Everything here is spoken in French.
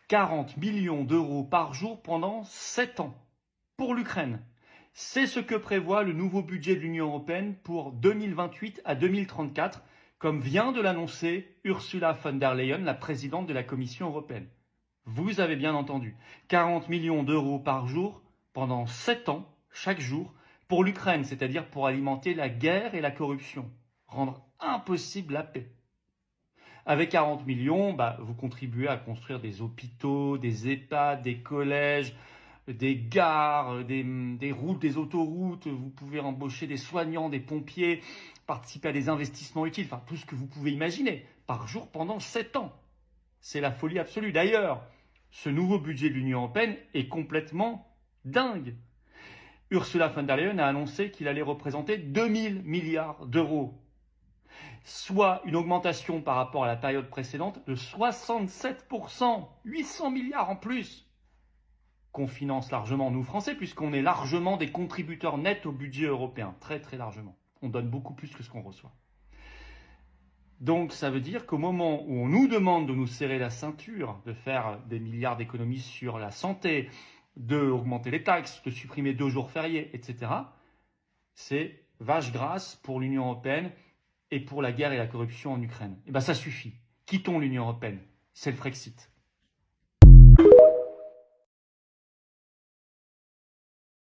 40 millions d'euros par jour pendant 7 ans pour l'Ukraine. C'est ce que prévoit le nouveau budget de l'Union européenne pour 2028 à 2034, comme vient de l'annoncer Ursula von der Leyen, la présidente de la Commission européenne. Vous avez bien entendu, 40 millions d'euros par jour pendant 7 ans, chaque jour, pour l'Ukraine, c'est-à-dire pour alimenter la guerre et la corruption, rendre impossible la paix. Avec 40 millions, vous contribuez à construire des hôpitaux, des EHPAD, des collèges, des gares, des routes, des autoroutes. Vous pouvez embaucher des soignants, des pompiers, participer à des investissements utiles, enfin tout ce que vous pouvez imaginer, par jour pendant 7 ans. C'est la folie absolue. D'ailleurs, ce nouveau budget de l'Union européenne est complètement dingue. Ursula von der Leyen a annoncé qu'il allait représenter 2000 milliards d'euros, soit une augmentation par rapport à la période précédente de 67%, 800 milliards en plus, qu'on finance largement nous Français, puisqu'on est largement des contributeurs nets au budget européen, très très largement. On donne beaucoup plus que ce qu'on reçoit. Donc ça veut dire qu'au moment où on nous demande de nous serrer la ceinture, de faire des milliards d'économies sur la santé, d'augmenter les taxes, de supprimer 2 jours fériés, etc., c'est vache grasse pour l'Union européenne et pour la guerre et la corruption en Ukraine. Et ça suffit. Quittons l'Union européenne. C'est le Frexit.